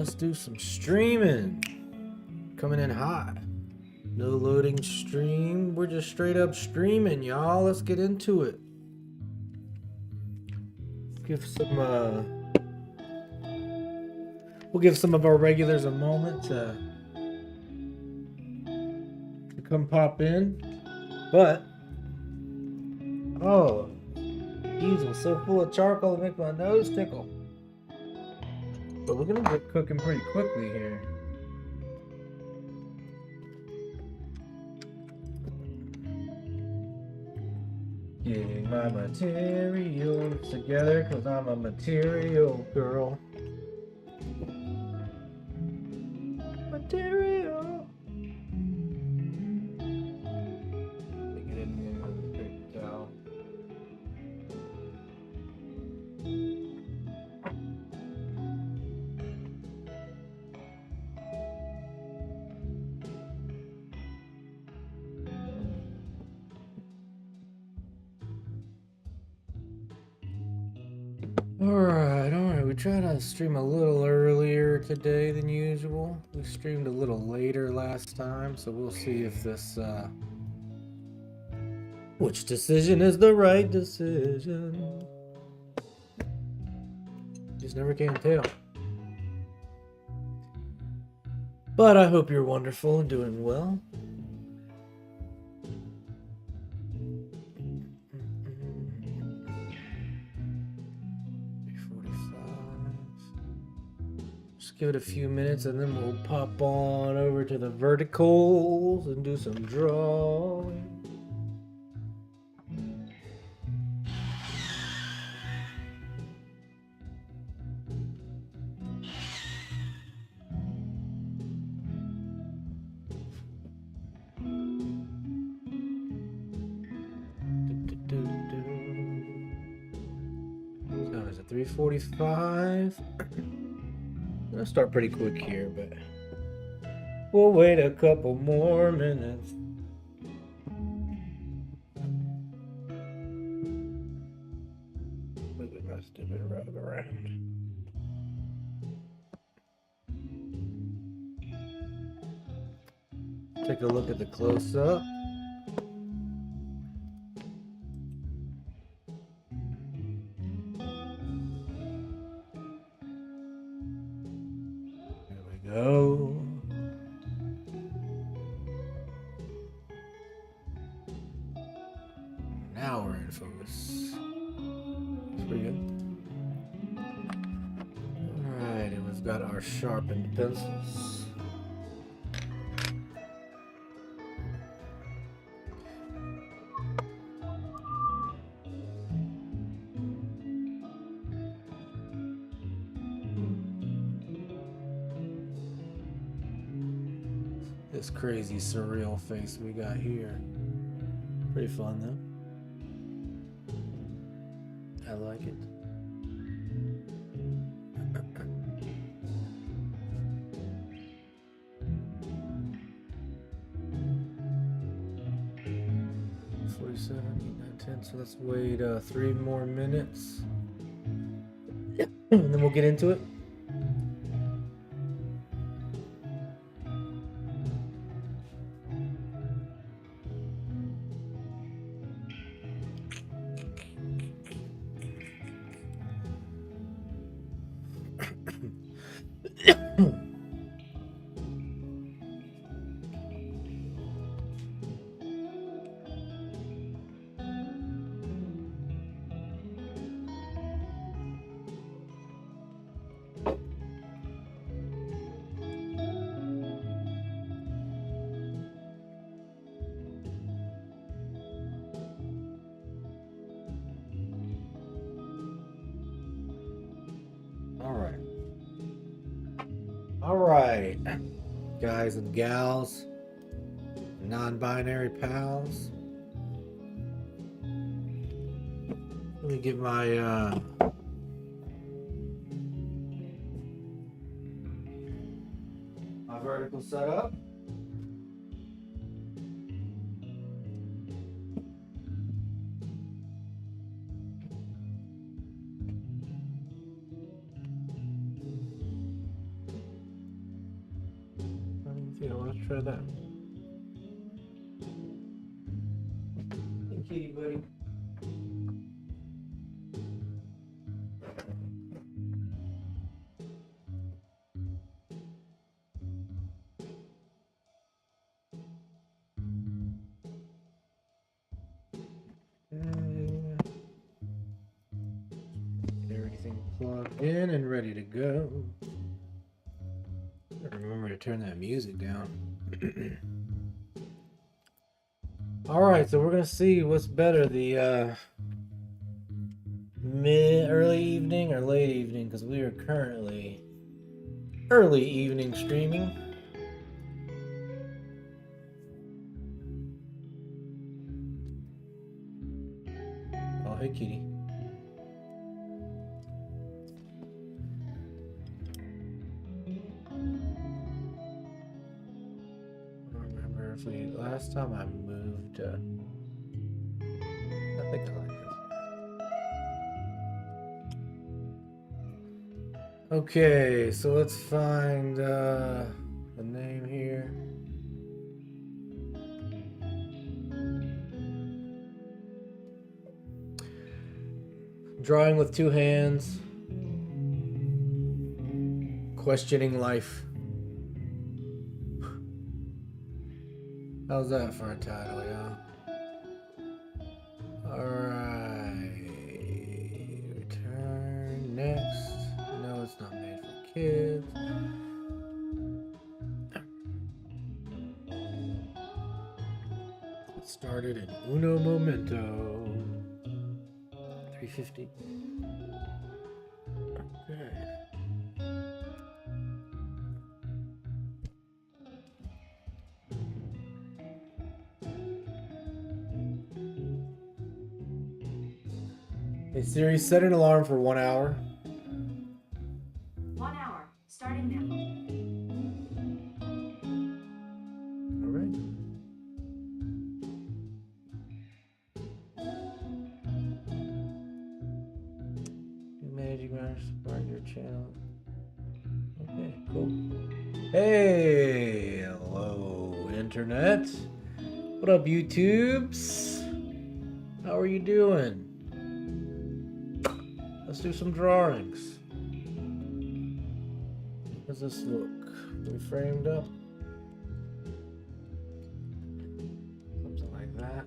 let's do some streaming. Coming in hot. No loading stream. We're just straight up streaming, y'all. Let's get into it. We'll give some of our regulars a moment to come pop in. But oh, these are so full of charcoal to make my nose tickle. But we're gonna get cooking pretty quickly here. Getting my materials together, cause I'm a material girl. Material. Let me get in here with a paper towel. Alright, we tried to stream a little earlier today than usual. We streamed a little later last time, so we'll see if this, which decision is the right decision? Just never can tell. But I hope you're wonderful and doing well. Give it a few minutes and then we'll pop on over to the verticals and do some drawing. So is it 3:45? I'm gonna start pretty quick here, but we'll wait a couple more minutes. Moving my stupid rug around. Take a look at the close-up. Go. Now we're in focus. That's pretty good. Alright, and we've got our sharpened pencils. This crazy surreal face we got here. Pretty fun though. I like it. So let's wait 3 more minutes. And then we'll get into it. All right, guys and gals, non-binary pals. Let me get my my vertical set up. Yeah, let's try that. Hey, kitty buddy. Everything plugged in and ready to go. Remember to turn that music down. Alright, so we're gonna see what's better, the early evening or late evening, because we are currently early evening streaming. Oh, hey kitty. I don't remember if we last time I moved. I think I like this. Okay, so let's find the name here. Drawing with two hands. Questioning life. How's that for a title, y'all? Alright. Return next. No, it's not made for kids. It started in Uno Momento. 350. Okay. Hey Siri, set an alarm for 1 hour. 1 hour, starting now. All right. Do Magic Mouse support your channel. Okay, cool. Hey, hello, Internet. What up, YouTubes? How are you doing? Let's do some drawings. How does this look? We framed up? Something like that.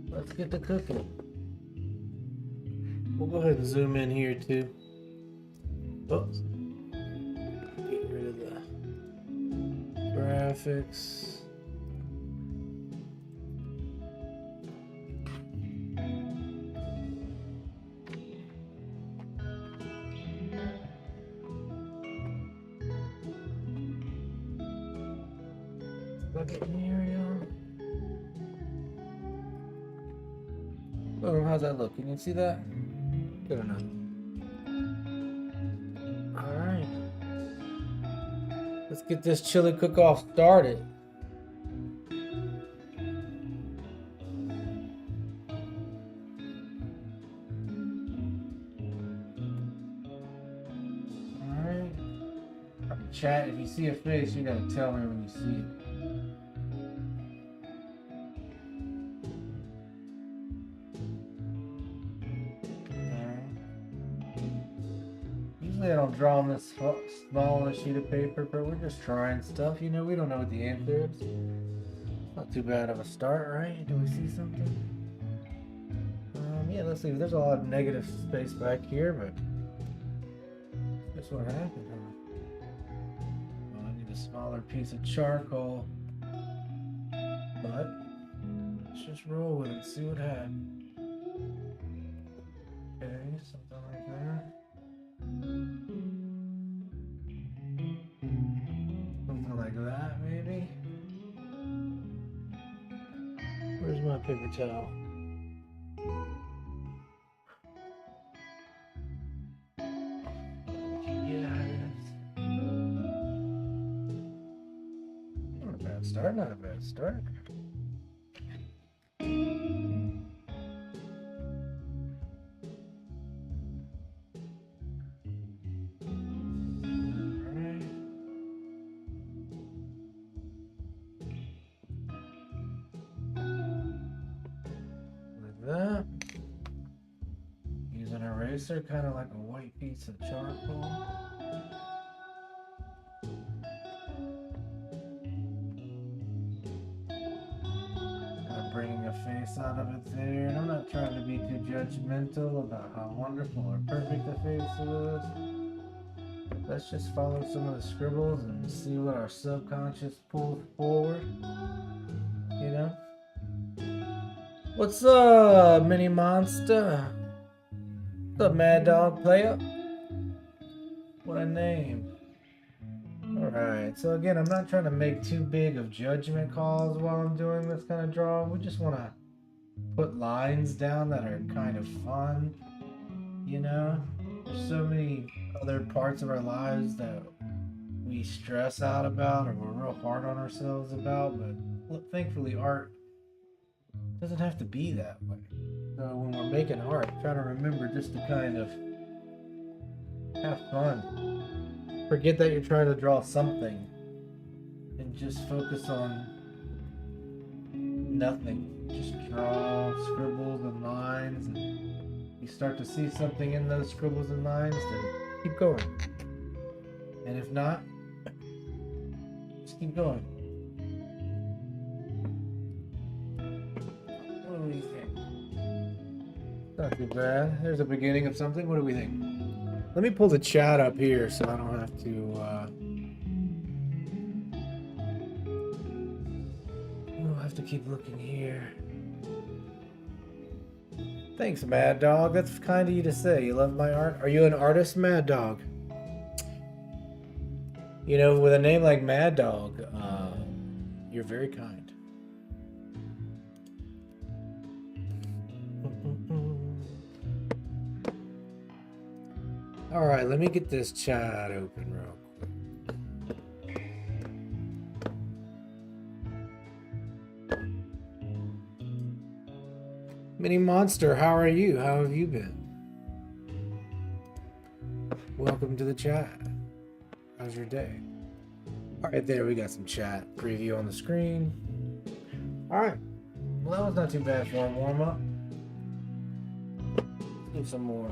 Let's get to cooking. We'll go ahead and zoom in here too. Oops. Get rid of the graphics. Bucket in here, y'all. Boom, how's that look? Can you see that? Good enough. Alright. Let's get this chili cook-off started. Alright. Chat, if you see a face, you gotta tell me when you see it. Usually I don't draw on this small on a sheet of paper, but we're just trying stuff. You know, we don't know what the answer is. Not too bad of a start, right? Do we see something? Yeah, let's see. There's a lot of negative space back here, but that's what happened, huh? Well, I need a smaller piece of charcoal, but let's just roll with it, see what happens. Okay, something like that. Something like that, maybe. Where's my paper towel? Not a bad start, not a bad start. Alright. eraser, kind of like a white piece of charcoal. Bringing a face out of it there, and I'm not trying to be too judgmental about how wonderful or perfect the face is. Let's just follow some of the scribbles and see what our subconscious pulls forward. You know? What's up, Mini Monster? What's up, Mad Dog Player? What a name. Alright, so again, I'm not trying to make too big of judgment calls while I'm doing this kind of drawing. We just want to put lines down that are kind of fun, you know? There's so many other parts of our lives that we stress out about or we're real hard on ourselves about, but thankfully art doesn't have to be that way. So when we're making art, try to remember just to kind of have fun. Forget that you're trying to draw something and just focus on nothing. Just draw scribbles and lines, and you start to see something in those scribbles and lines, then keep going. And if not, just keep going. What do we think? Not too bad. There's a beginning of something. What do we think? Let me pull the chat up here so I don't have to, I'll have to keep looking here. Thanks, Mad Dog. That's kind of you to say. You love my art? Are you an artist, Mad Dog? You know, with a name like Mad Dog, you're very kind. All right, let me get this chat open real quick. Mini Monster, how are you? How have you been? Welcome to the chat. How's your day? All right, there we got some chat preview on the screen. All right, well that was not too bad for a warm up. Let's do some more.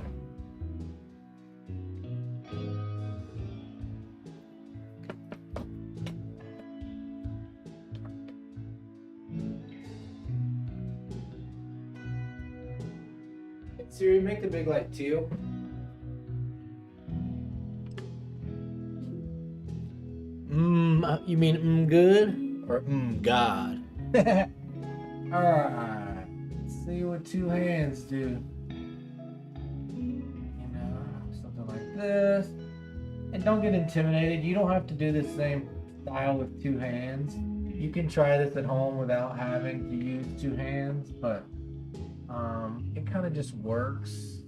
Siri, make the big light teal. You mean good or God? Alright. Let's see what two hands do. You know, something like this. And don't get intimidated. You don't have to do the same style with two hands. You can try this at home without having to use two hands, but it kind of just works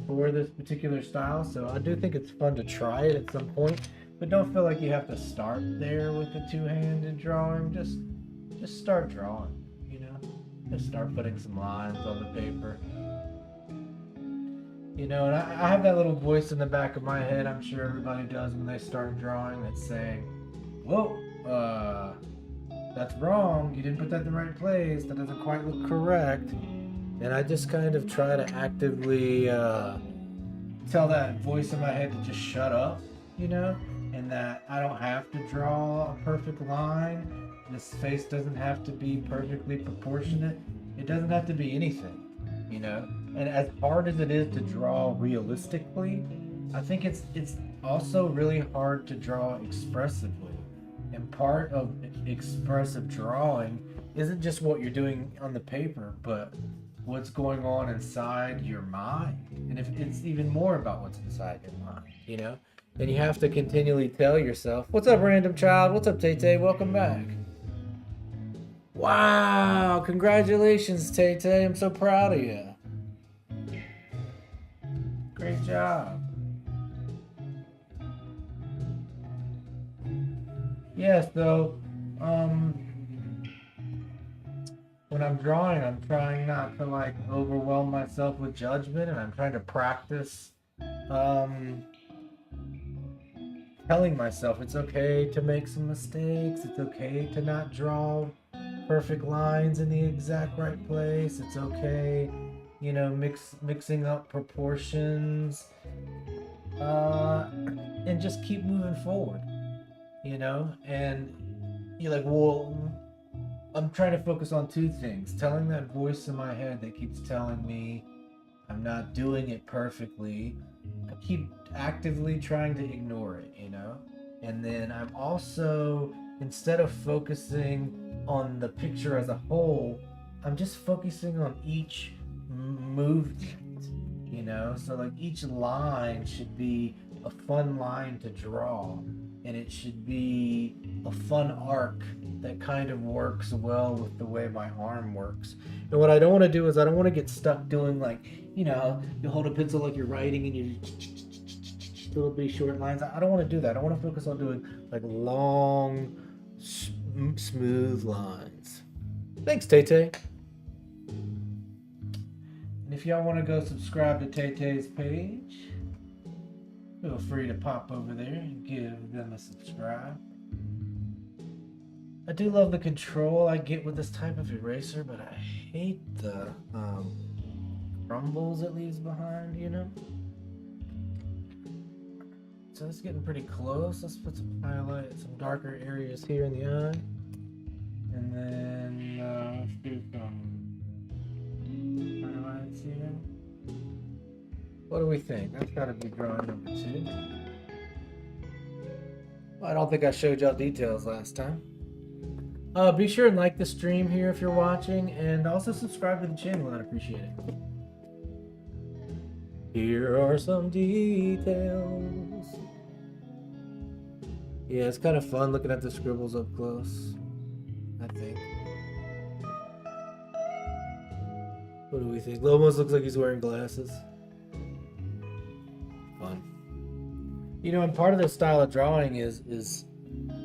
for this particular style. So I do think it's fun to try it at some point, but don't feel like you have to start there with the two-handed drawing. Just start drawing, you know, just start putting some lines on the paper, you know. And I have that little voice in the back of my head, I'm sure everybody does when they start drawing, that's saying, whoa, that's wrong, you didn't put that in the right place, that doesn't quite look correct. And I just kind of try to actively tell that voice in my head to just shut up, you know, and that I don't have to draw a perfect line. This face doesn't have to be perfectly proportionate. It doesn't have to be anything, you know. And as hard as it is to draw realistically, I think it's also really hard to draw expressively. And part of expressive drawing isn't just what you're doing on the paper, but what's going on inside your mind. And if it's even more about what's inside your mind, you know, then you have to continually tell yourself, what's up, random child? What's up, Tay-Tay? Welcome back. Wow, congratulations, Tay-Tay. I'm so proud of you. Great job. Yes, so when I'm drawing, I'm trying not to like overwhelm myself with judgment, and I'm trying to practice telling myself it's okay to make some mistakes. It's okay to not draw perfect lines in the exact right place. It's okay you know, mixing up proportions, and just keep moving forward, you know. And you're like, well, I'm trying to focus on two things: telling that voice in my head that keeps telling me I'm not doing it perfectly. I keep actively trying to ignore it, you know? And then I'm also, instead of focusing on the picture as a whole, I'm just focusing on each movement, you know? So, like, each line should be a fun line to draw, and it should be a fun arc that kind of works well with the way my arm works. And what I don't want to do is I don't want to get stuck doing, like, you know, you hold a pencil like you're writing and you little bitty short lines. I don't want to do that. I want to focus on doing like long, smooth lines. Thanks, Tay Tay. And if y'all want to go subscribe to Tay Tay's page, feel free to pop over there and give them a subscribe. I do love the control I get with this type of eraser, but I hate the crumbles it leaves behind, you know? So it's getting pretty close. Let's put some highlight, some darker areas here in the eye. And then let's do some highlights here. What do we think? That's got to be drawing number 2. Well, I don't think I showed y'all details last time. Be sure and like the stream here if you're watching, and also subscribe to the channel. I'd appreciate it. Here are some details. Yeah, it's kind of fun looking at the scribbles up close, I think. What do we think? It almost looks like he's wearing glasses. Fun. You know, and part of the style of drawing is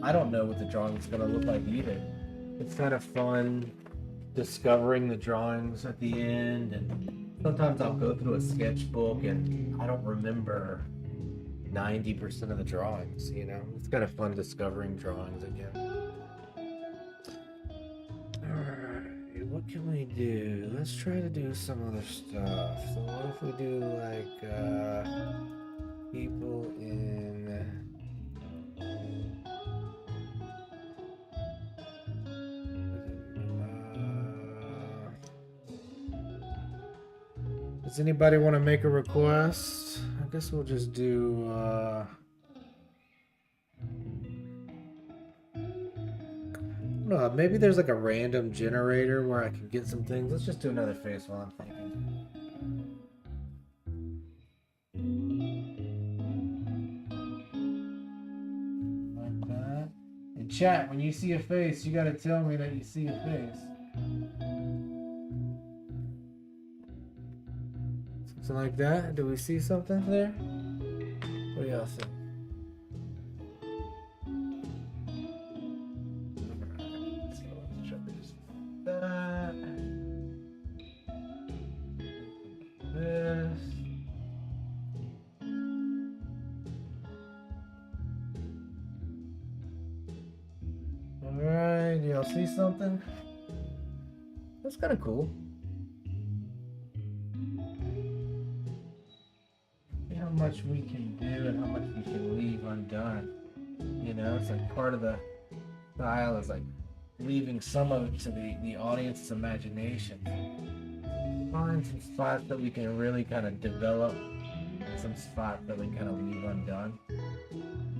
I don't know what the drawing is going to look like either. It's kind of fun discovering the drawings at the end, and sometimes I'll go through a sketchbook and I don't remember 90% of the drawings, you know? It's kind of fun discovering drawings again. Alright, what can we do? Let's try to do some other stuff. So what if we do like people in does anybody want to make a request? I guess we'll just do no, maybe there's like a random generator where I can get some things. Let's just do another face while I'm thinking. Like that. And chat, when you see a face, you gotta tell me that you see a face. Something like that. Do we see something there? What do y'all think? Alright, so let's try this. That. This. Alright, do y'all see something? That's kind of cool. Much we can do and how much we can leave undone. You know, it's like part of the style is like leaving some of it to the audience's imagination. Find some spots that we can really kind of develop and some spots that we kind of leave undone.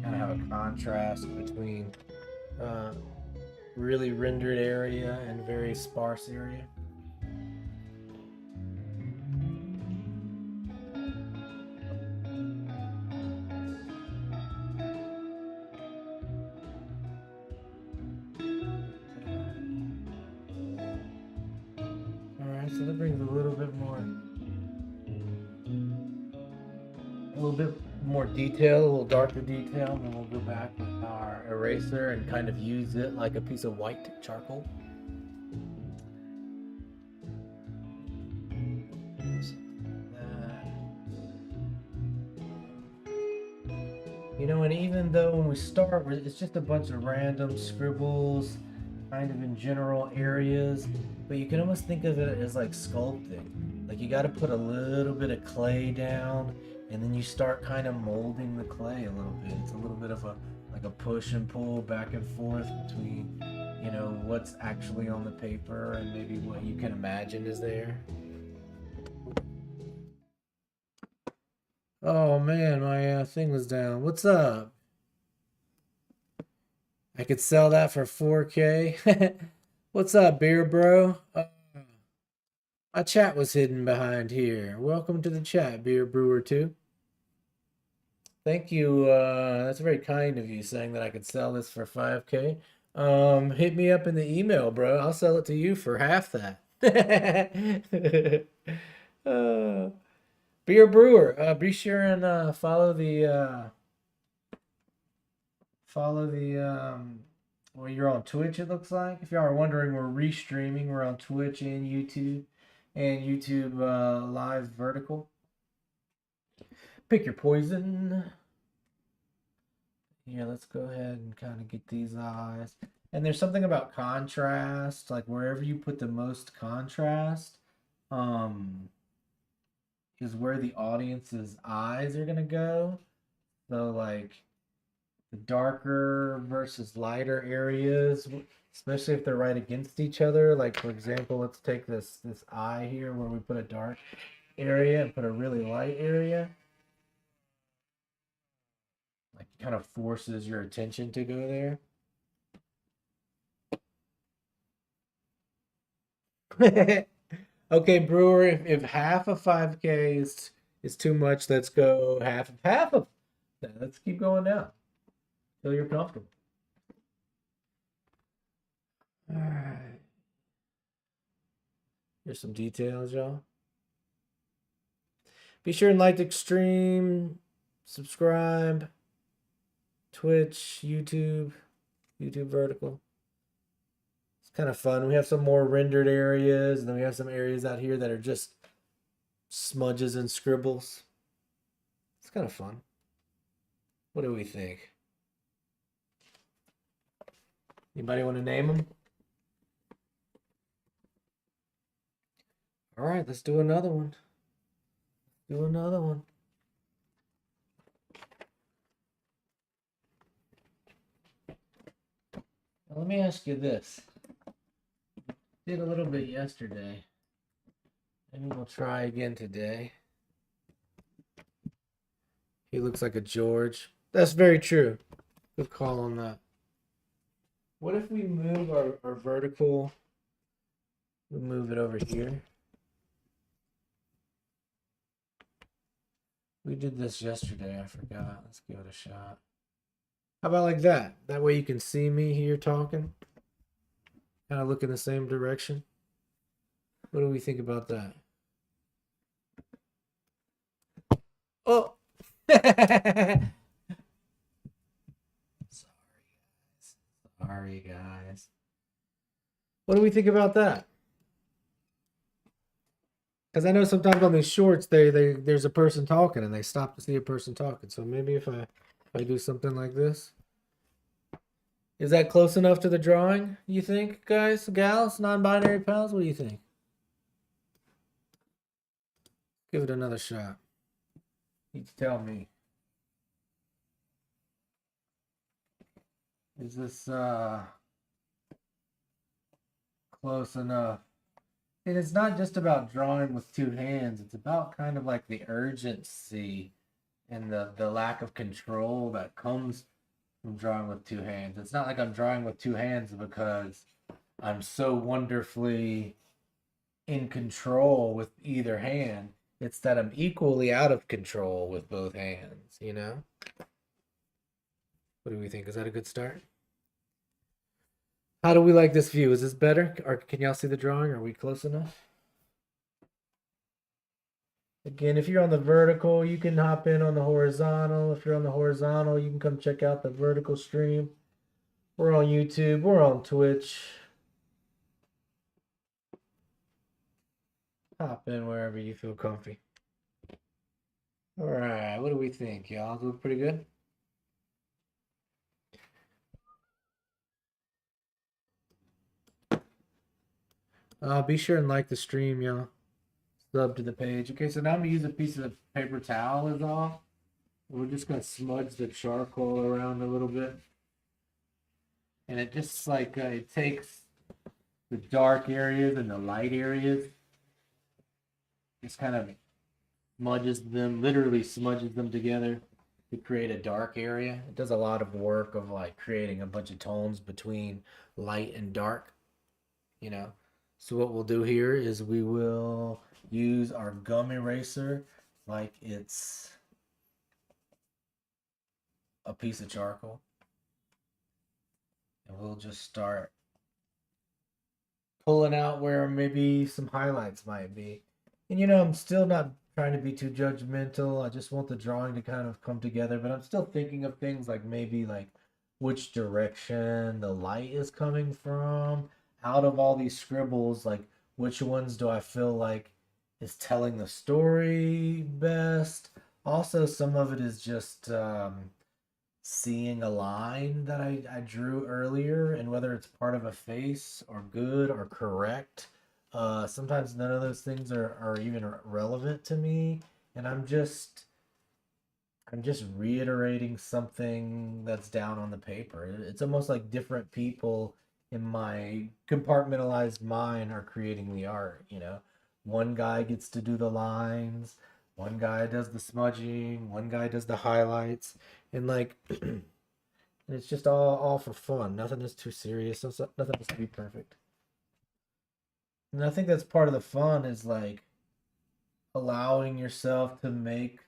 Kind of have a contrast between really rendered area and very sparse area. So that brings a little bit more detail, a little darker detail, and then we'll go back with our eraser and kind of use it like a piece of white charcoal. You know, and even though when we start, it's just a bunch of random scribbles, kind of in general areas, but you can almost think of it as like sculpting. Like you got to put a little bit of clay down, and then you start kind of molding the clay a little bit. It's a little bit of a like a push and pull back and forth between, you know, what's actually on the paper and maybe what you can imagine is there. Oh man, my thing was down. What's up? I could sell that for 4K. What's up, beer bro? My chat was hidden behind here. Welcome to the chat, beer brewer 2. Thank you. That's very kind of you saying that I could sell this for 5K. Hit me up in the email, bro. I'll sell it to you for half that. uh, Beer brewer. Be sure and follow the well, you're on Twitch, it looks like. If y'all are wondering, we're restreaming. We're on Twitch and YouTube live vertical. Pick your poison. Here, let's go ahead and kind of get these eyes. And there's something about contrast, like wherever you put the most contrast, is where the audience's eyes are gonna go. So like the darker versus lighter areas, especially if they're right against each other. Like for example, let's take this eye here where we put a dark area and put a really light area. Like it kind of forces your attention to go there. Okay, Brewer, if half of 5K is too much, let's go half of that. Let's keep going down till you're comfortable. All right. Here's some details, y'all. Be sure and like the stream, subscribe, Twitch, YouTube vertical. It's kind of fun. We have some more rendered areas, and then we have some areas out here that are just smudges and scribbles. It's kind of fun. What do we think? Anybody want to name them? All right, let's do another one. Do another one. Now, let me ask you this. Did a little bit yesterday. Maybe we'll try again today. He looks like a George. That's very true. Good call on that. What if we move our vertical? We'll move it over here. We did this yesterday. I forgot. Let's give it a shot. How about like that? That way you can see me here talking. Kind of look in the same direction. What do we think about that? Oh! Sorry, guys. What do we think about that? Because I know sometimes on these shorts, there's a person talking and they stop to see a person talking. So maybe if I do something like this. Is that close enough to the drawing, you think, guys, gals, non-binary pals? What do you think? Give it another shot. You tell me. Is this close enough? And it's not just about drawing with two hands. It's about kind of like the urgency and the lack of control that comes from drawing with two hands. It's not like I'm drawing with two hands because I'm so wonderfully in control with either hand. It's that I'm equally out of control with both hands, you know? What do we think? Is that a good start? How do we like this view? Is this better? Or can y'all see the drawing? Are we close enough? Again, if you're on the vertical, you can hop in on the horizontal. If you're on the horizontal, you can come check out the vertical stream. We're on YouTube. We're on Twitch. Hop in wherever you feel comfy. All right, what do we think, y'all? Look pretty good? Be sure and like the stream, y'all. sub to the page. Okay, so now I'm gonna use a piece of paper towel is all. We're just gonna smudge the charcoal around a little bit. And it just like it takes the dark areas and the light areas, just kind of smudges them, literally smudges them together to create a dark area. It does a lot of work of like creating a bunch of tones between light and dark, you know. So what we'll do here is we will use our gum eraser like it's a piece of charcoal. And we'll just start pulling out where maybe some highlights might be. And I'm still not trying to be too judgmental. I just want the drawing to kind of come together, but I'm still thinking of things like maybe like which direction the light is coming from. Out of all these scribbles, like which ones do I feel like is telling the story best? Also, some of it is just seeing a line that I drew earlier and whether it's part of a face or good or correct. Sometimes none of those things are even relevant to me, and I'm just reiterating something that's down on the paper. It's almost like different people in my compartmentalized mind are creating the art. One guy gets to do the lines, one guy does the smudging, one guy does the highlights, and like it's just all for fun. Nothing is too serious. Nothing has to be perfect. And I think that's part of the fun is like allowing yourself to make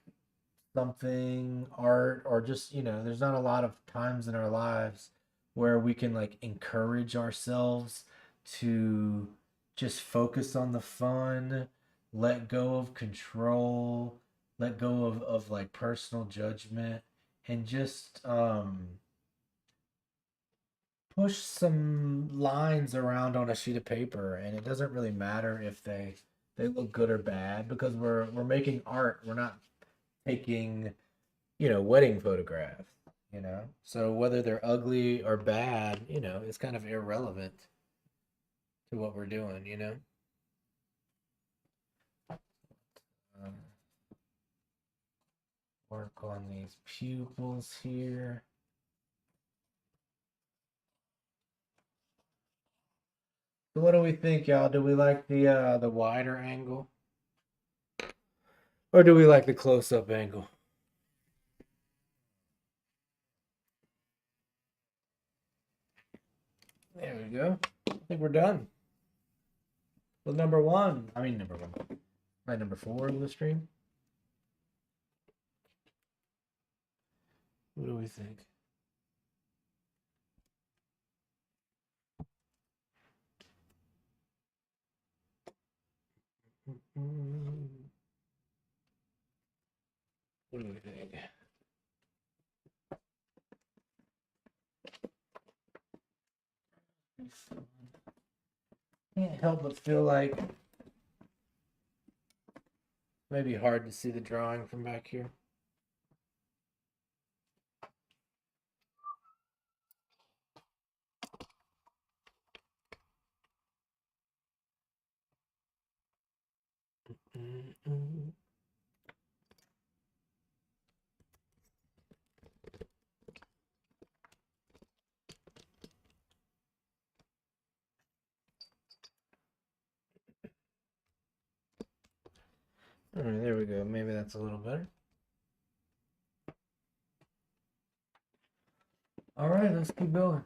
something art or just there's not a lot of times in our lives where we can like encourage ourselves to just focus on the fun, let go of control, let go of like personal judgment, and just push some lines around on a sheet of paper. And it doesn't really matter if they look good or bad because we're making art. We're not taking wedding photographs. So whether they're ugly or bad, it's kind of irrelevant to what we're doing. um, Work on these pupils here. So what do we think, y'all? Do we like the wider angle or do we like the close-up angle? There we go. I think we're done with number one. I mean number one. My number four of the stream. What do we think? What do we think? Can't help but feel like maybe hard to see the drawing from back here. Mm-mm. All right, there we go. Maybe that's a little better. All right, let's keep going.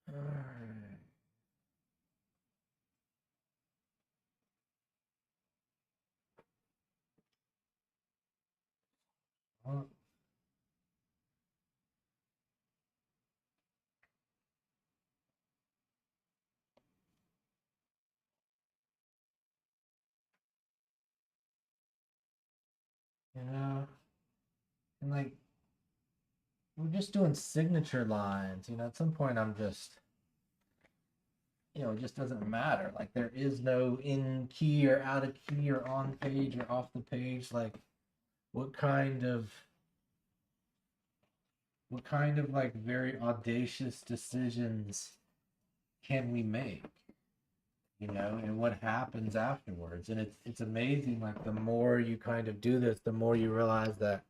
All right. Well, and like we're just doing signature lines. At some point, I'm just it just doesn't matter. Like there is no in key or out of key or on page or off the page. Like what kind of like very audacious decisions can we make? And what happens afterwards. And it's amazing, like the more you kind of do this, the more you realize that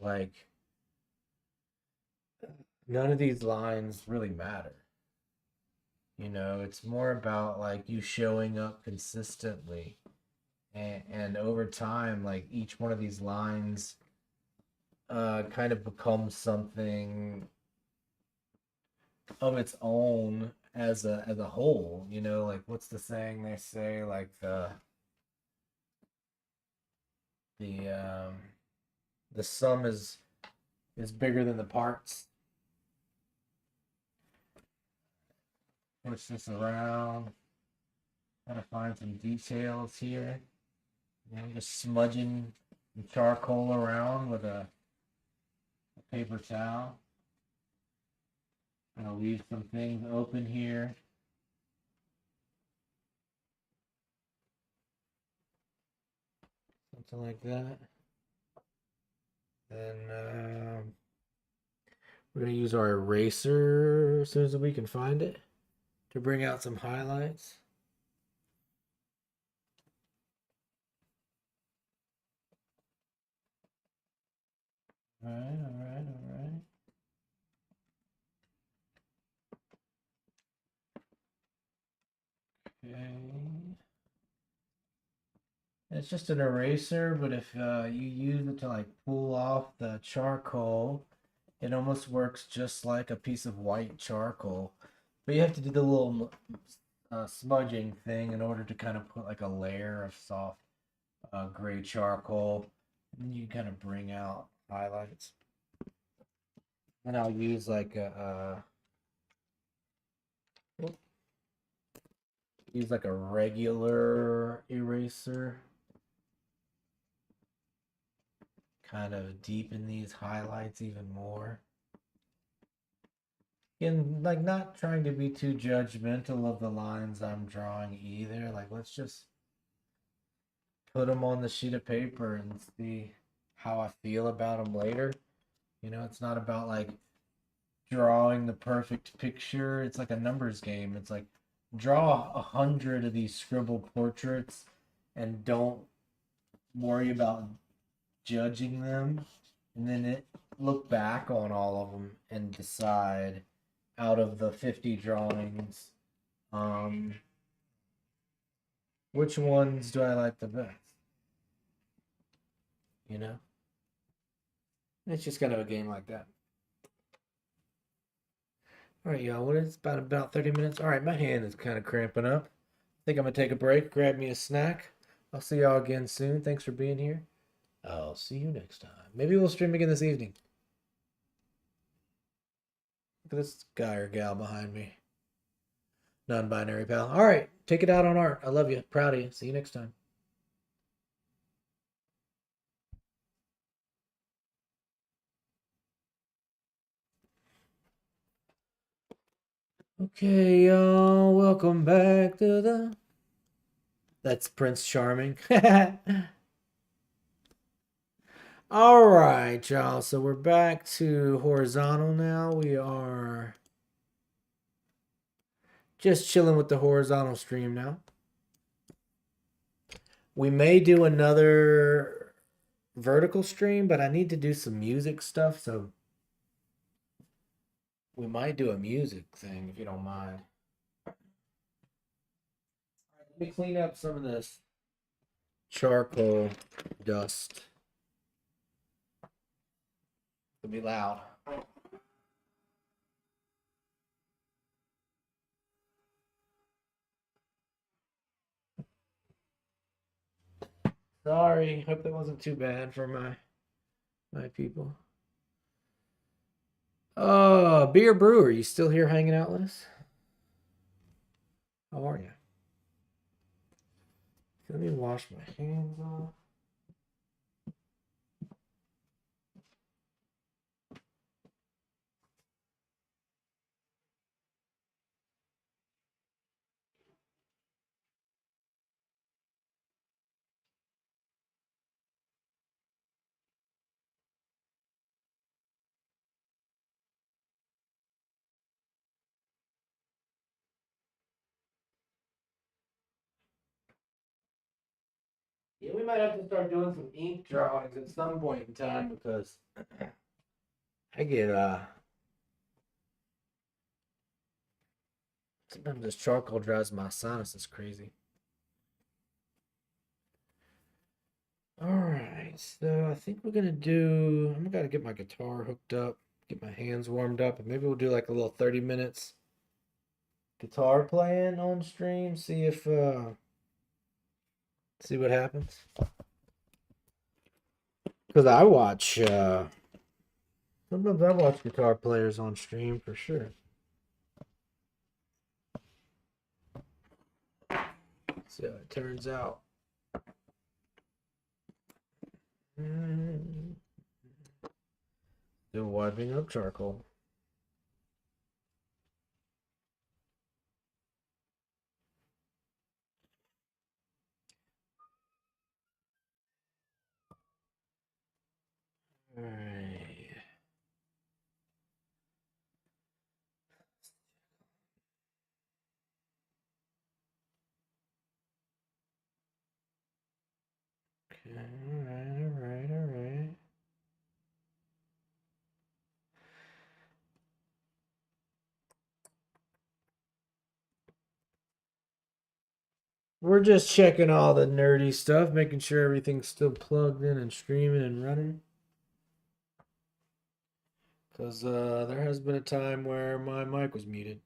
like none of these lines really matter. It's more about like you showing up consistently, and over time, like each one of these lines kind of becomes something of its own as a whole. Like what's the saying they say, like the the sum is bigger than the parts. Push this around, trying to find some details here. Just smudging the charcoal around with a paper towel. Gonna leave some things open here. Something like that. Then we're gonna use our eraser as soon as we can find it to bring out some highlights. All right. Okay. It's just an eraser, but if you use it to like pull off the charcoal, it almost works just like a piece of white charcoal. But you have to do the little smudging thing in order to kind of put like a layer of soft gray charcoal. And then you kind of bring out highlights. And I'll use like a regular eraser. Kind of deepen these highlights even more. And like not trying to be too judgmental of the lines I'm drawing either. Like let's just put them on the sheet of paper and see how I feel about them later. It's not about like drawing the perfect picture. It's like a numbers game. It's like draw 100 of these scribbled portraits and don't worry about judging them, and then look back on all of them and decide out of the 50 drawings, which ones do I like the best. It's just kind of a game like that. All right, y'all. What is about 30 minutes? All right, my hand is kind of cramping up. I think I'm gonna take a break, grab me a snack. I'll see y'all again soon. Thanks for being here. I'll see you next time. Maybe we'll stream again this evening. Look at this guy or gal behind me. Non-binary pal. All right, take it out on art. I love you. Proud of you. See you next time. Okay, y'all. Welcome back to the... That's Prince Charming. All right, y'all. So we're back to horizontal now. We are just chilling with the horizontal stream now. We may do another vertical stream, but I need to do some music stuff, so we might do a music thing if you don't mind. Let me clean up some of this charcoal dust. It'll be loud. Sorry, hope that wasn't too bad for my people. Beer Brewer, you still here hanging out with us? How are you? Let me wash my hands off. Yeah, we might have to start doing some ink drawings at some point in time because I get sometimes this charcoal drives my sinuses crazy. All right, so I think we're gonna do. I'm gonna get my guitar hooked up, get my hands warmed up, and maybe we'll do like a little 30 minutes guitar playing on stream. See what happens. Because I watch sometimes I watch guitar players on stream for sure. See how it turns out. Still wiping up charcoal. All right. Okay, all right. We're just checking all the nerdy stuff, making sure everything's still plugged in and streaming and running. Because there has been a time where my mic was muted.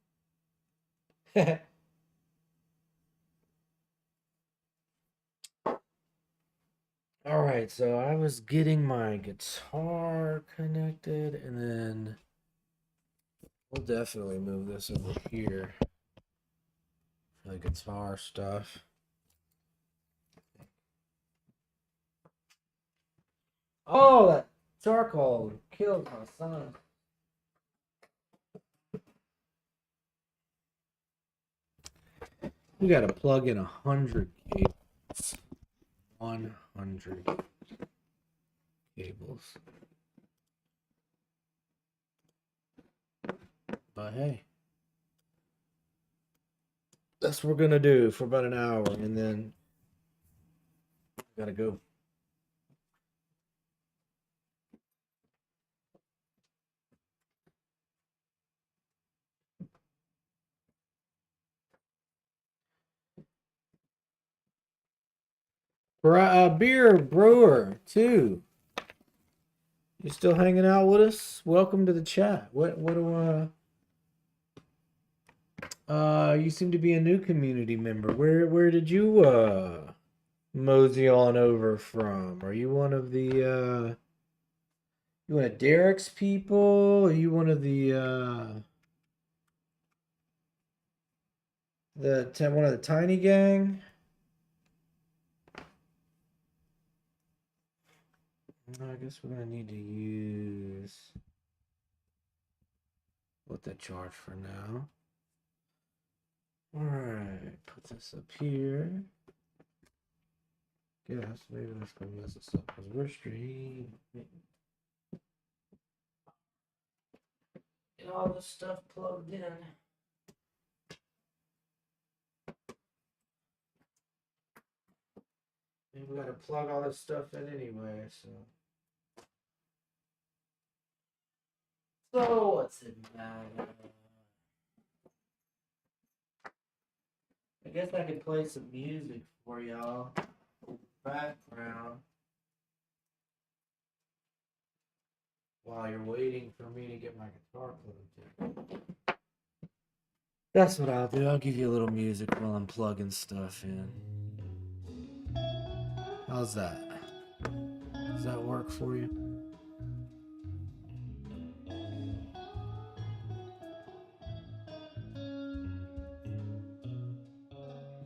All right, so I was getting my guitar connected, and then we'll definitely move this over here for the guitar stuff. Oh, that charcoal killed my son. We got to plug in 100 cables. 100 cables. But hey, that's what we're gonna do for about an hour, and then gotta go. Beer brewer too. You still hanging out with us? Welcome to the chat. What do you seem to be a new community member. Where did you mosey on over from? Are you one of the you one of Derek's people? Are you one of the one of the tiny gang? I guess we're gonna need to use what they charge for now. Alright, put this up here. Guess maybe that's gonna mess us up because we're streaming. Get all this stuff plugged in. Maybe we gotta plug all this stuff in anyway, so. So what's it matter? I guess I could play some music for y'all. Background. While you're waiting for me to get my guitar plugged in. That's what I'll do. I'll give you a little music while I'm plugging stuff in. How's that? Does that work for you?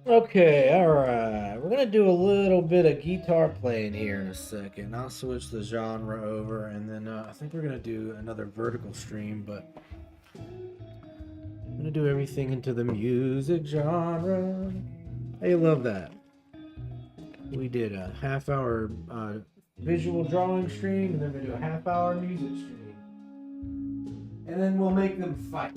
Okay, alright. We're gonna do a little bit of guitar playing here in a second. I'll switch the genre over, and then I think we're gonna do another vertical stream, but I'm gonna do everything into the music genre. I love that. We did a half-hour visual drawing stream, and then we're gonna do a half-hour music stream. And then we'll make them fight.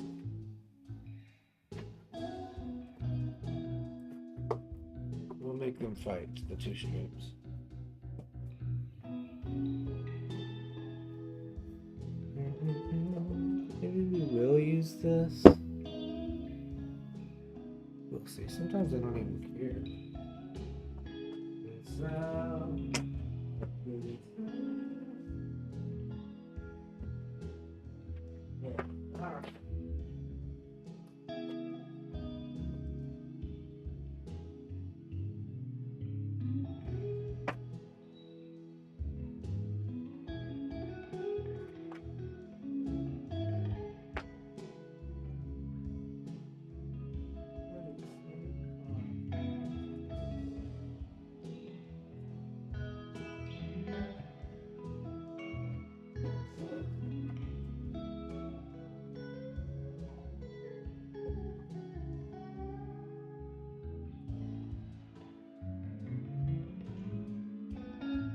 We'll make them fight, the two streams. this? We'll see. Sometimes I don't even care. Yeah. All right.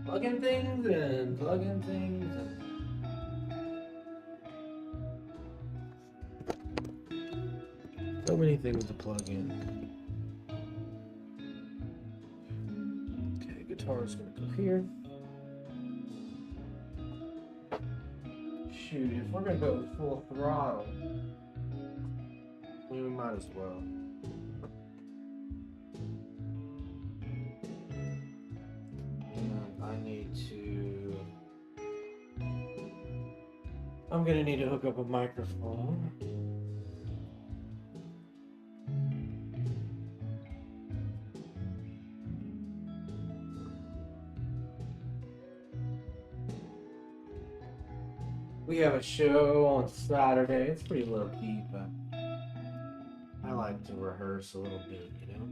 Plugging things and plugging things and so many things to plug in. Okay, guitar's gonna go here. Shoot, if we're gonna go full throttle, we might as well. I'm gonna need to hook up a microphone. We have a show on Saturday. It's pretty low key, but I like to rehearse a little bit, you know?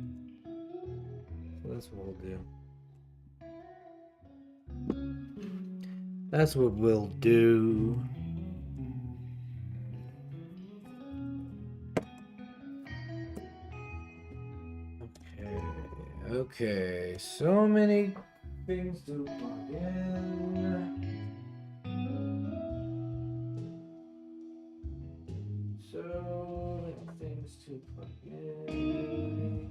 So that's what we'll do. That's what we'll do. Okay, so many things to plug in. So many things to plug in.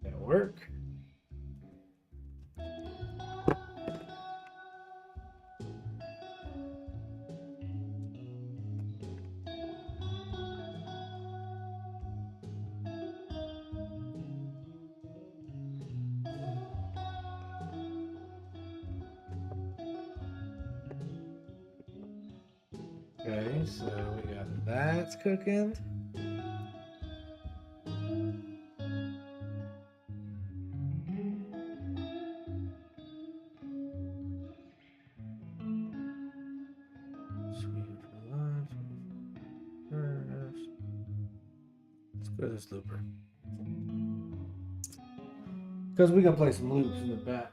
That'll work. Okay, so we got that's cooking. Let's go to this looper. Because we're going to play some loops in the back.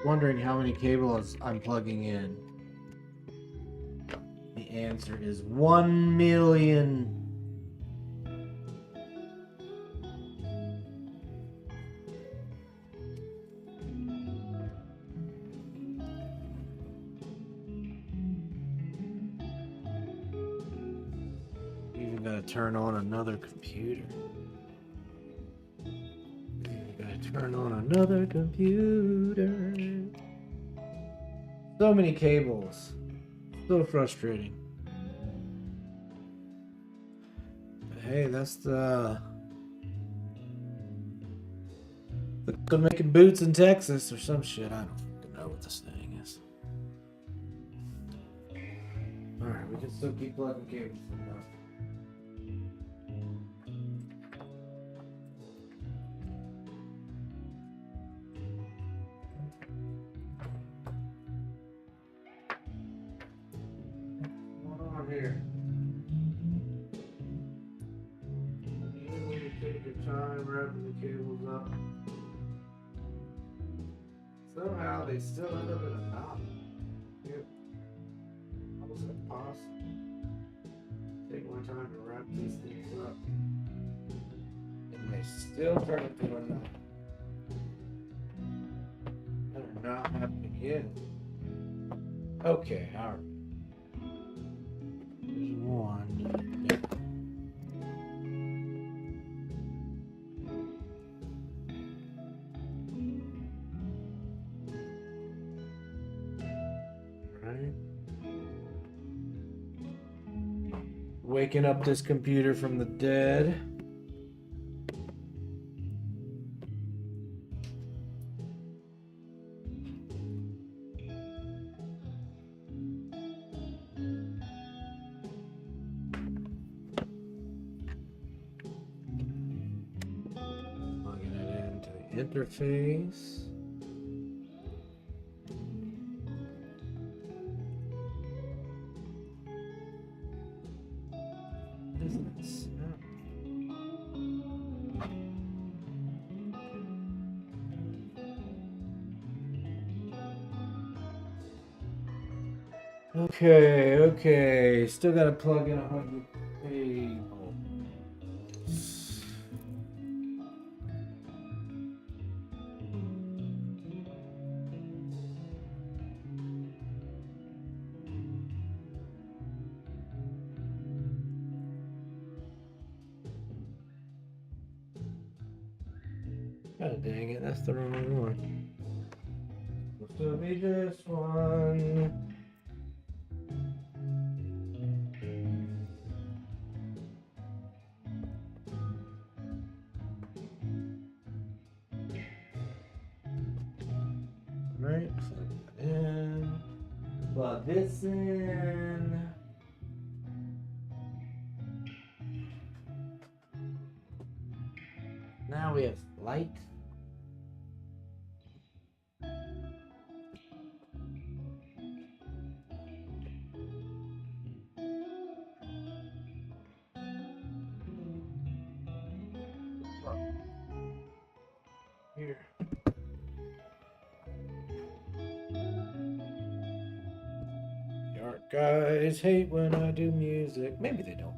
Wondering how many cables I'm plugging in. The answer is 1 million. Even gotta turn on another computer. Turn on another computer. So many cables. So frustrating. But hey, that's the making boots in Texas or some shit. I don't know what this thing is. Alright, we can still keep plugging cables from now. Here. somehow they still end up in a knot. Yeah. Almost like pasta. Take more time to wrap these things up. And they still turn into a knot. That are not happening again. Okay, alright. There's one. Yeah. Right. Waking up this computer from the dead. Plugging it into the interface. Isn't it snap? Okay. Still gotta plug in 100 cable. God dang it, that's the wrong one. This will be this one. Right, plug that in. Plug this in. Now we have light. Here. The art guys hate when I do music. Maybe they don't.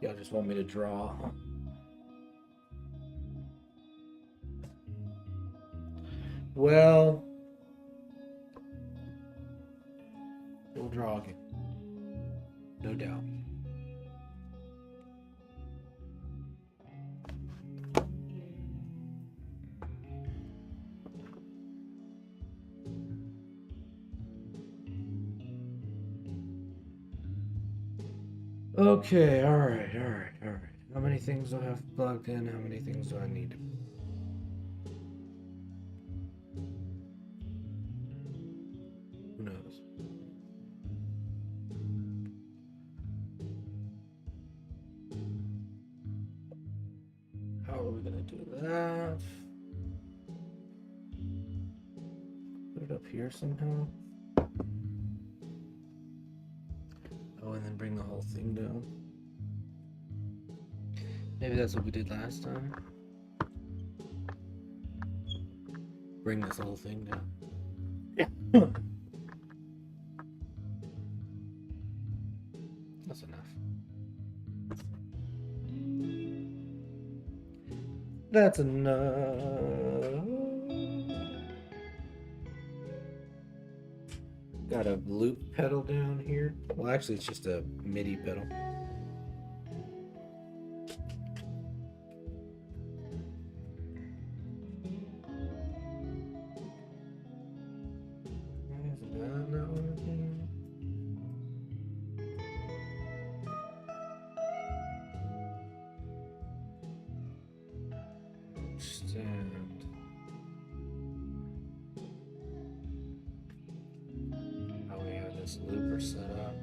Y'all just want me to draw. Well, we'll draw again. No doubt. Okay, alright. How many things do I have plugged in? How many things do I need to... Who knows? How are we gonna do that? Put it up here somehow. Oh, and then bring the whole thing down. Maybe that's what we did last time. Bring this whole thing down. Yeah. That's enough. That's enough. Got a loop pedal down here. Well, actually, it's just a MIDI pedal. Stand. How we have this looper set up.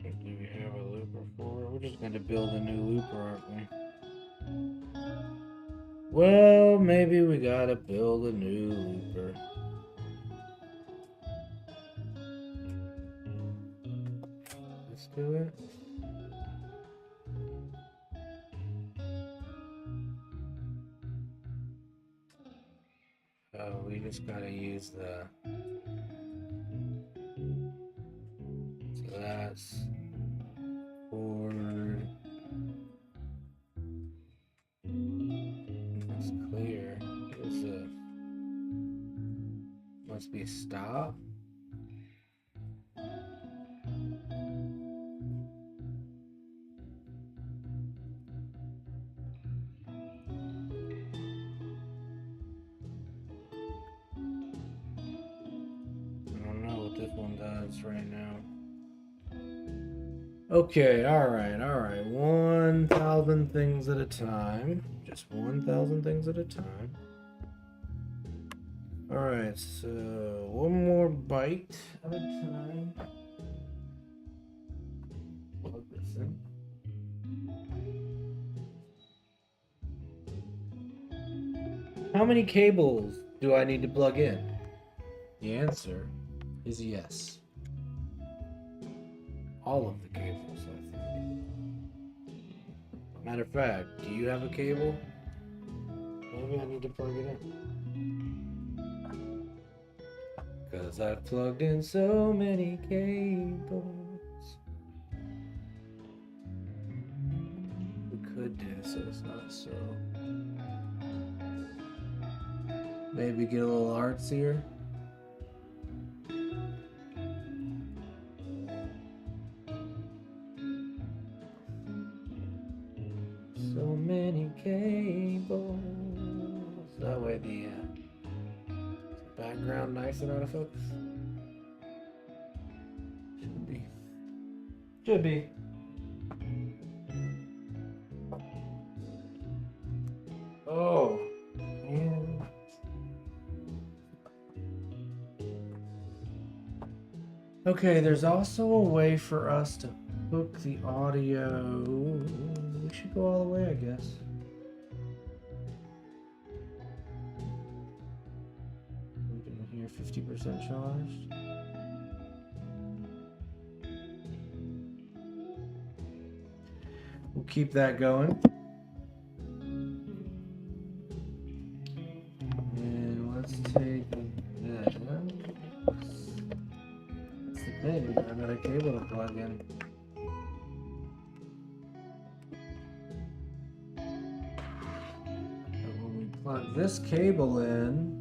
What do we have a looper for? We're just going to build a new looper, aren't we? Well, maybe we gotta build a new looper. Let's do it. Oh, we just gotta use the... So that's... Forward. That's clear. Here's a... Must be stop. I don't know what this one does right now. Okay, alright. 1,000 things at a time. Just 1,000 things at a time. Alright, so one more bite at a time. Plug this in. How many cables do I need to plug in? The answer is yes. All of the cables, I think. Matter of fact, do you have a cable? Maybe I need to plug it in. Because I've plugged in so many cables. We could do so it's not so. Maybe get a little artsier. So many cables. That way the background nice and out of focus. Should be. Should be. Oh, man. Okay, there's also a way for us to hook the audio. We should go all the way, I guess. We're doing here 50% charged. We'll keep that going. And let's take this. That's the thing, I got a cable to plug in. And when we plug this cable in,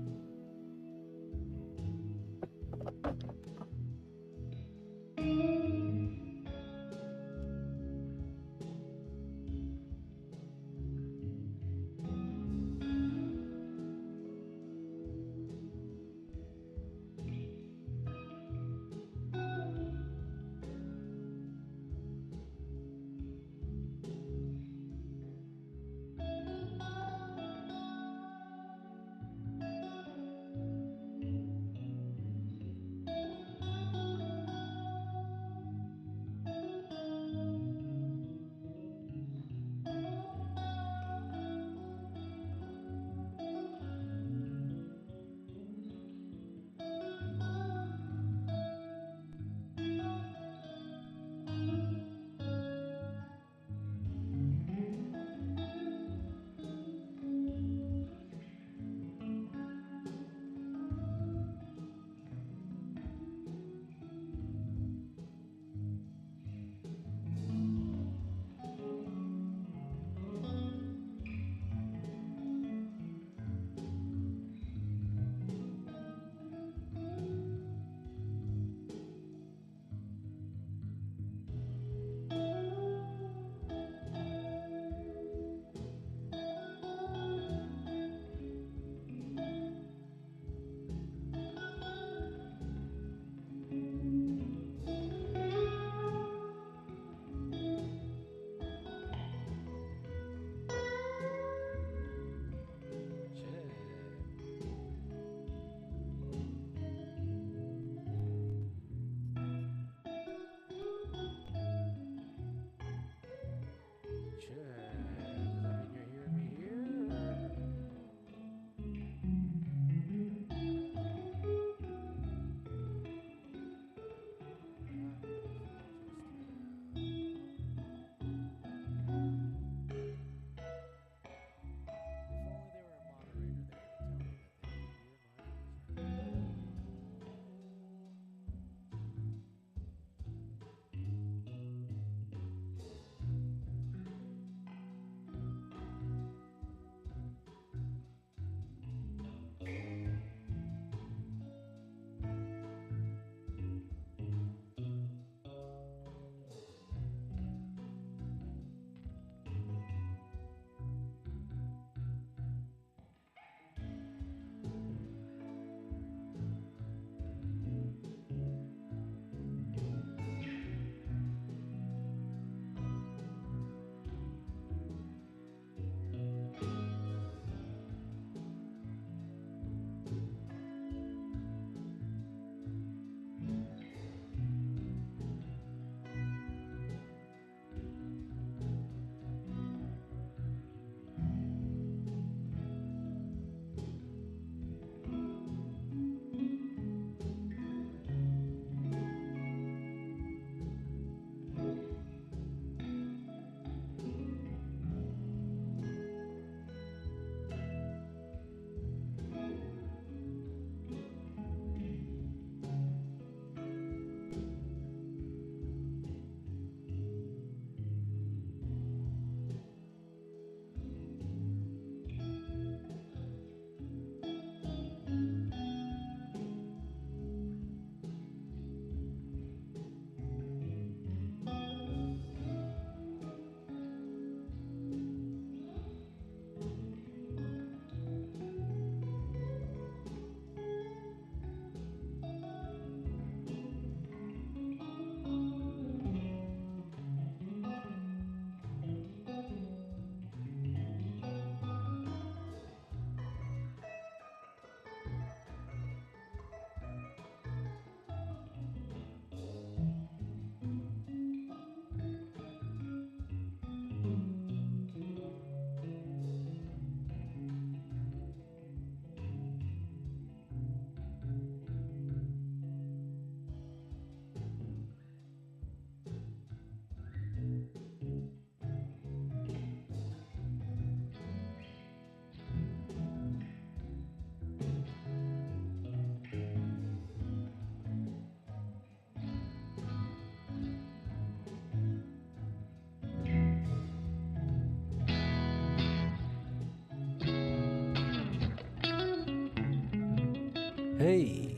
Hey.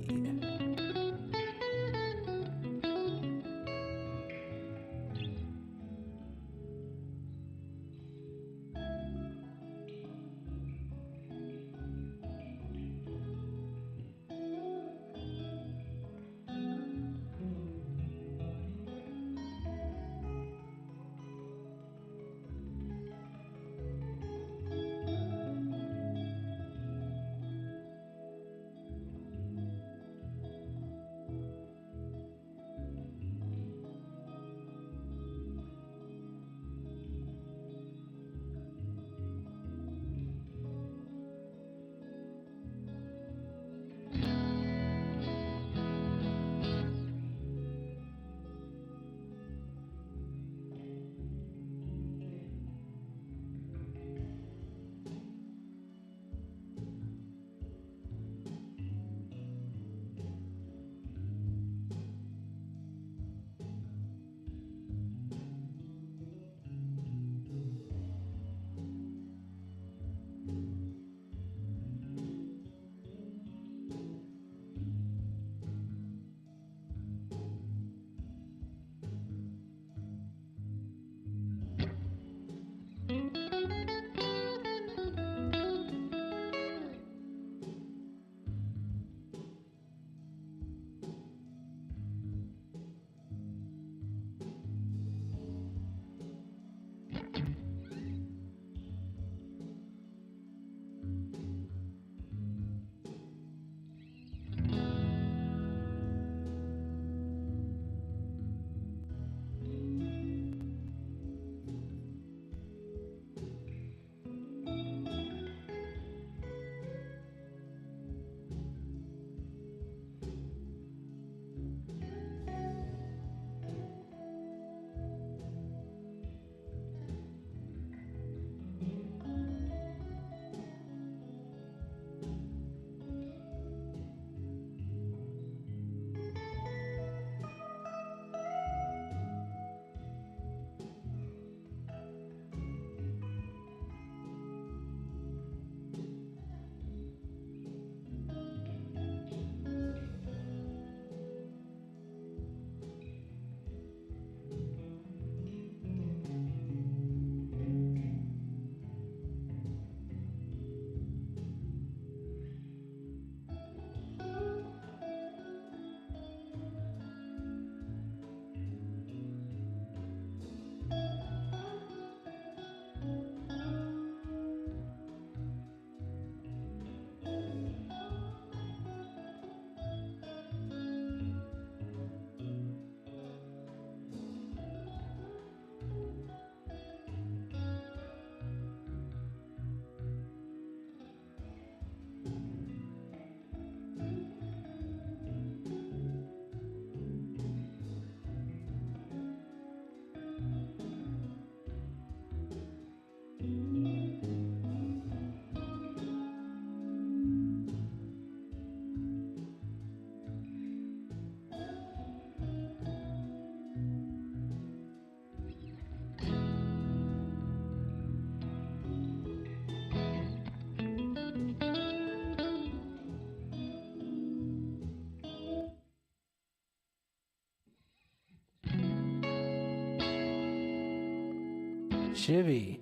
Chivy.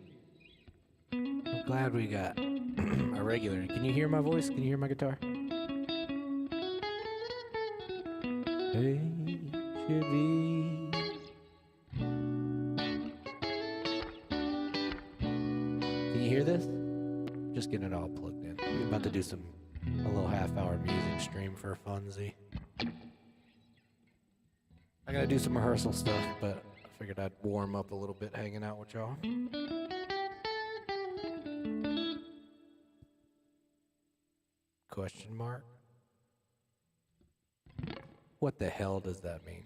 I'm glad we got a regular. Can you hear my voice? Can you hear my guitar? Hey, Chivy. Can you hear this? Just getting it all plugged in. We're about to do a little half-hour music stream for funsie. I gotta do some rehearsal stuff, but I figured I'd warm up a little bit hanging out with y'all. Question mark? What the hell does that mean?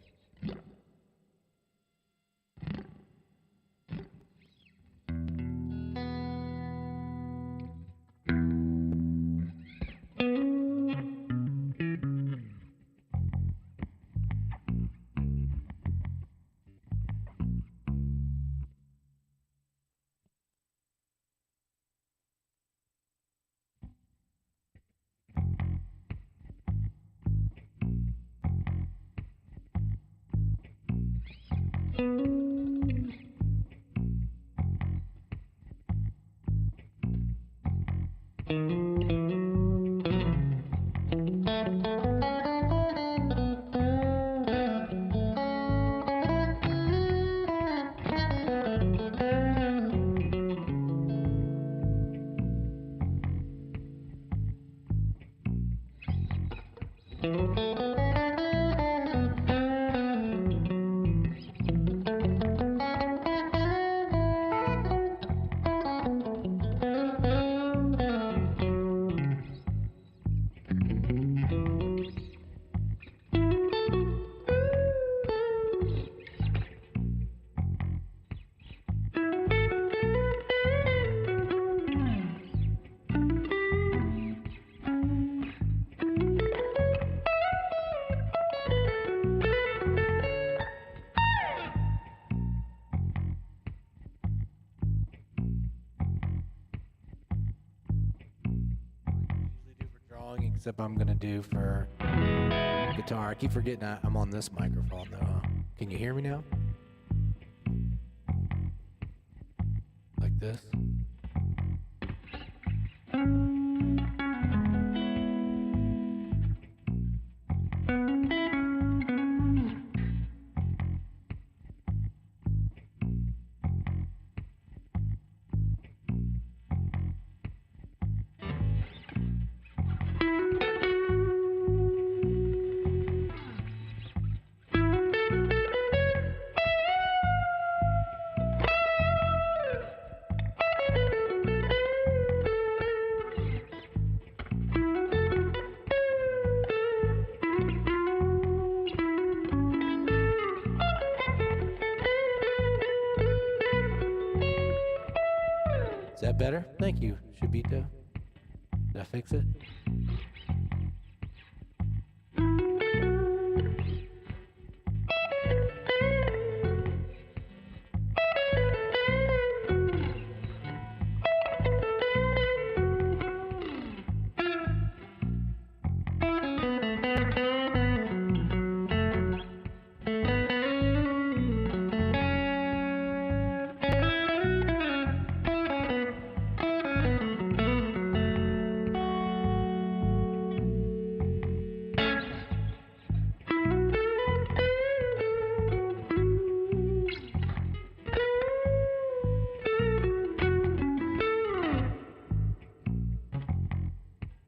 Except I'm gonna do for guitar. I keep forgetting I'm on this microphone though. Can you hear me now? Like this? Is that better? Thank you, Shabito. Did I fix it?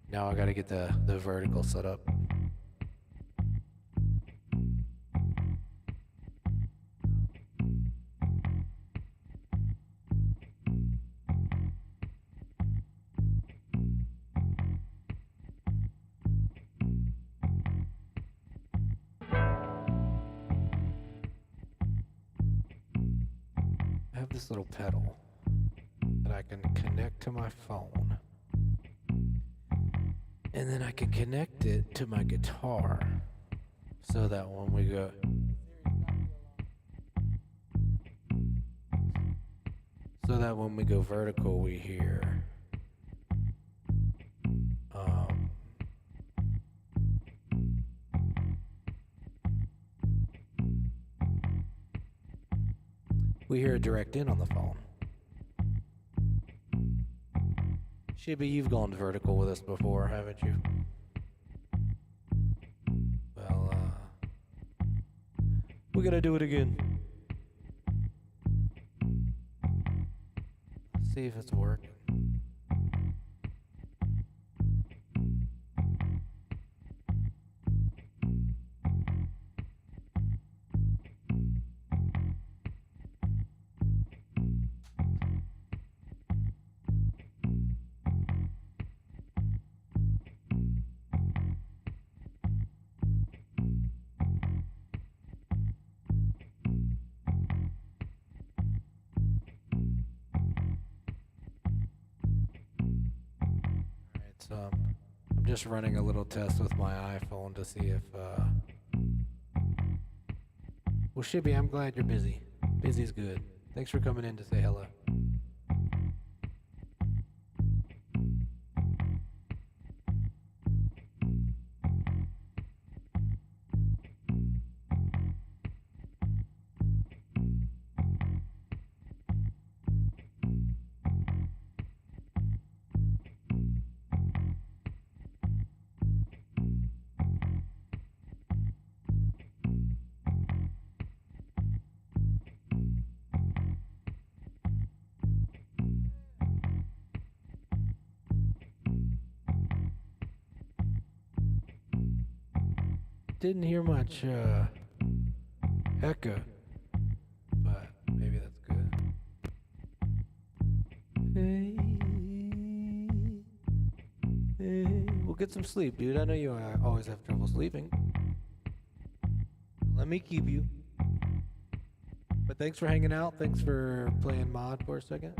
Now I gotta get the vertical set up. I have this little pedal that I can connect to my phone. And then I can connect it to my guitar so that when we go vertical we hear a direct in on the phone. Shibby, you've gone vertical with us before, haven't you? Well, we're gonna do it again. Let's see if it's working. I'm just running a little test with my iPhone to see if, well, Shibby, I'm glad you're busy. Busy's good. Thanks for coming in to say hello. Didn't hear much echo, but maybe that's good. Hey, hey, well, get some sleep, dude. I know you always have trouble sleeping. Let me keep you. But thanks for hanging out. Thanks for playing mod for a second.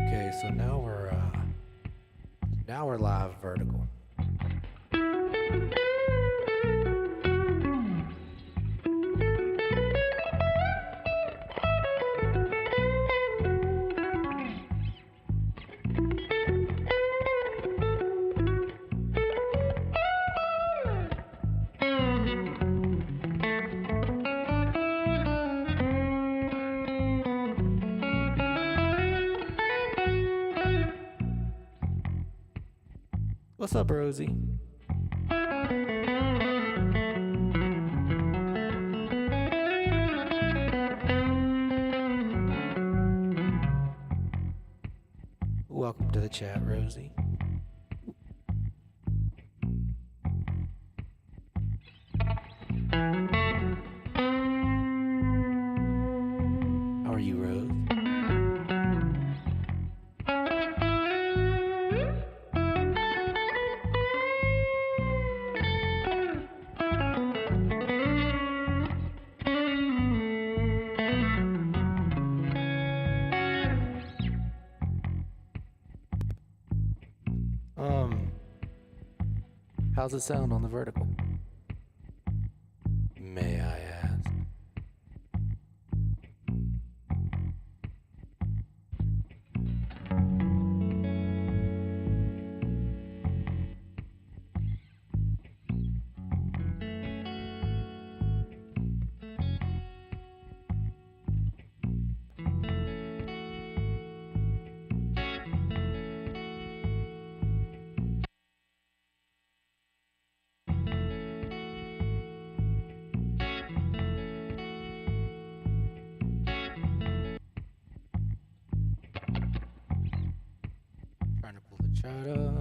Okay, so now we're live vertical. What's up, Rosie? Welcome to the chat, Rosie. How are you, Rose? How's it sound on the vertical? May I ask? Trying to pull the chat up.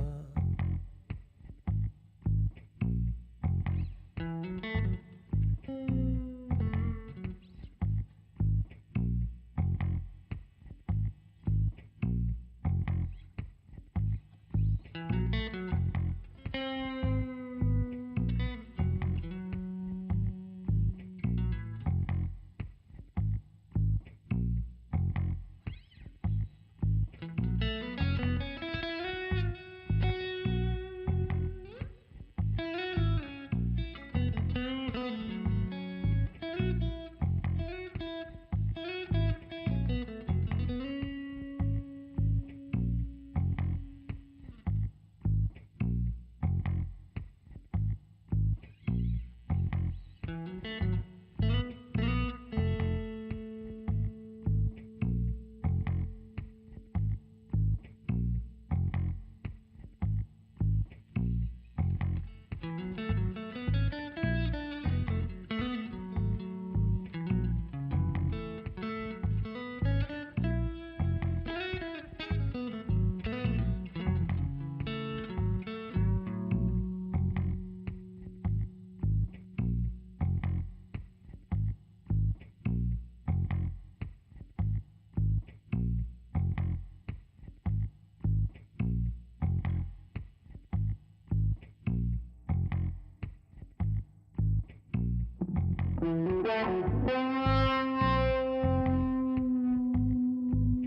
What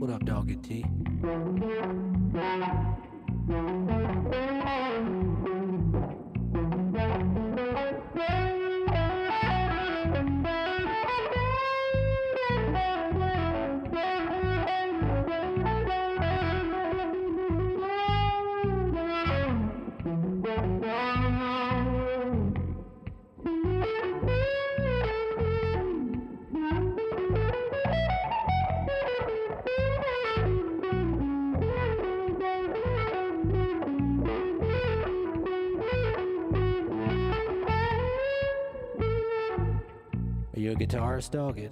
up, Doggy T? Are you a guitarist, Dogged?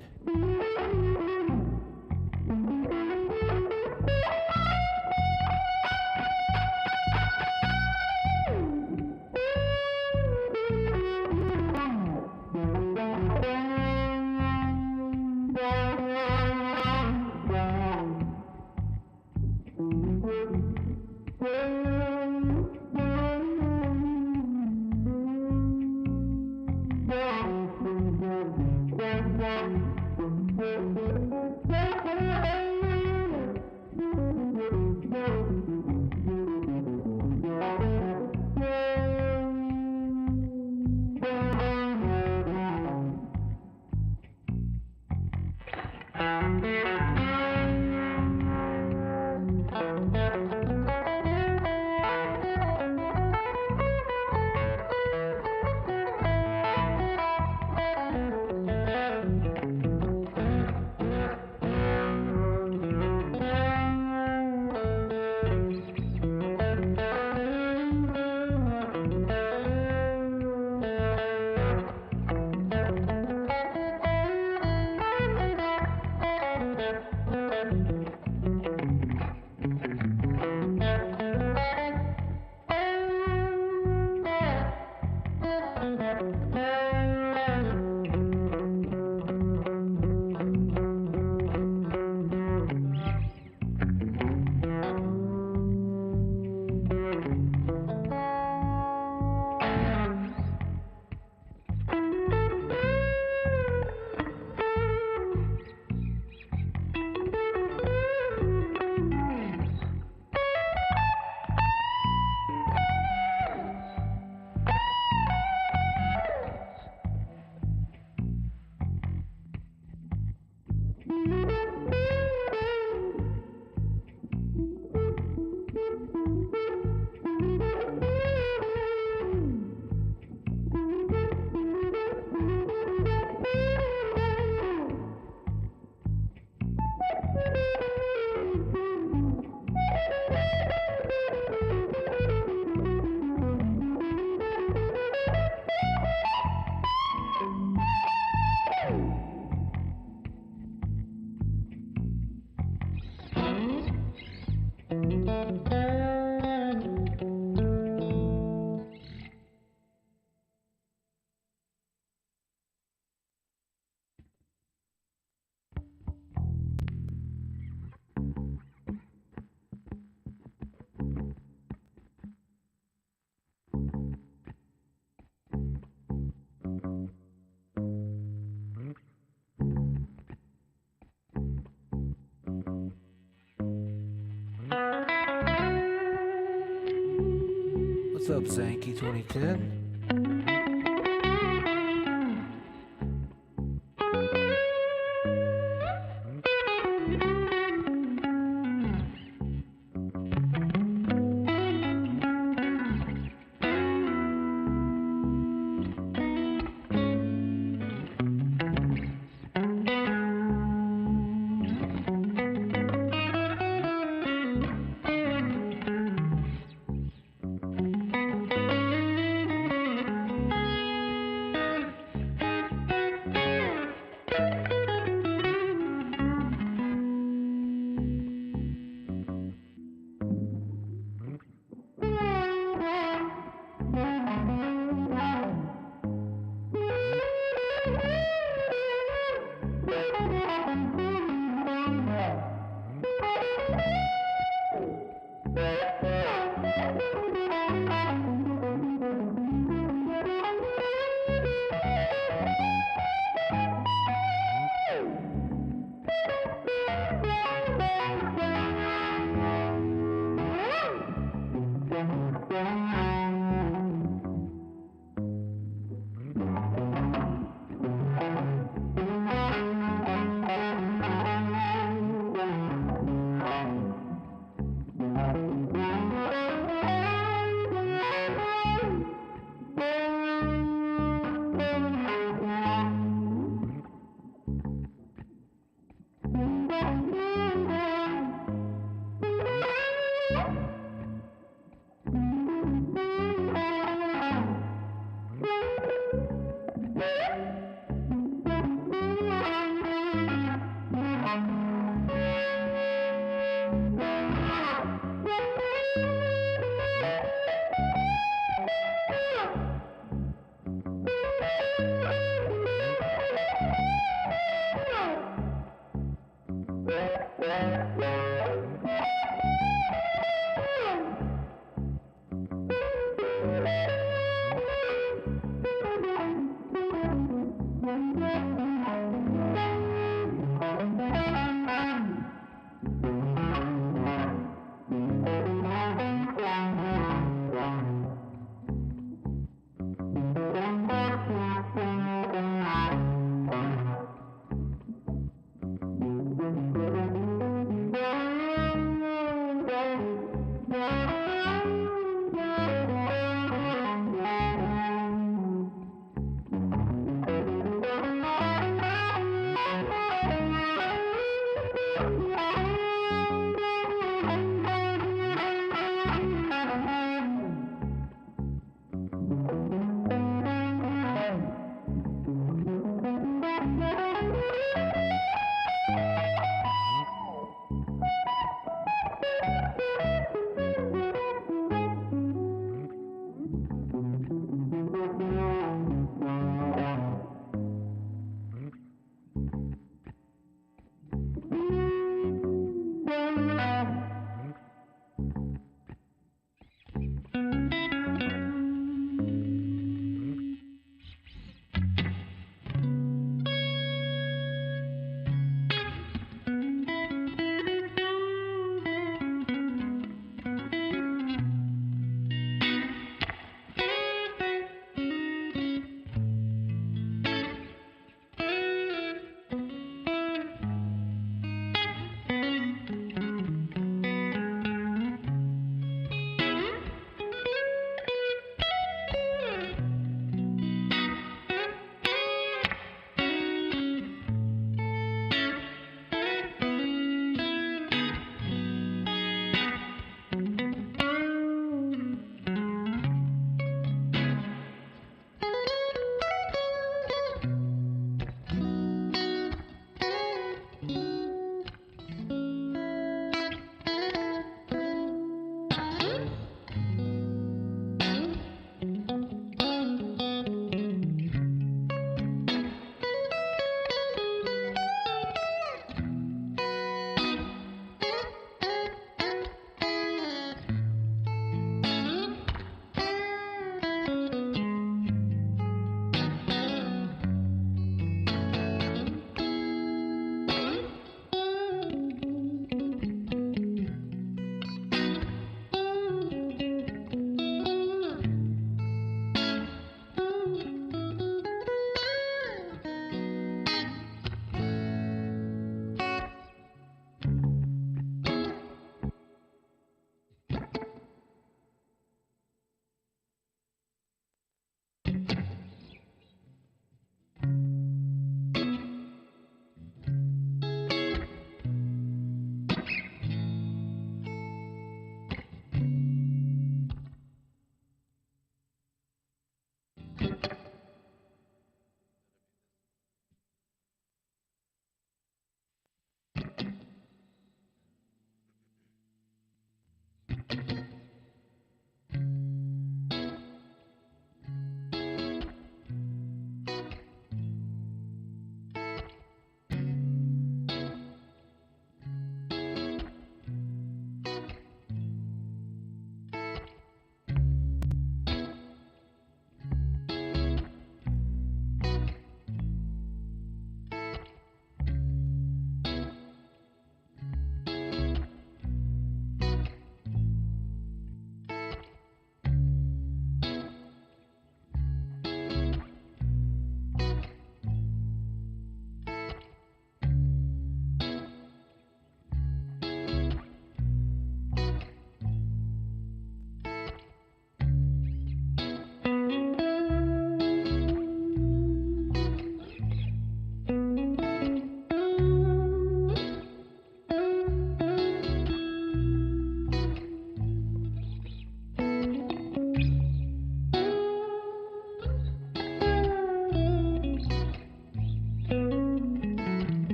What's up, Zanky 2010?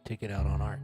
Take it out on art.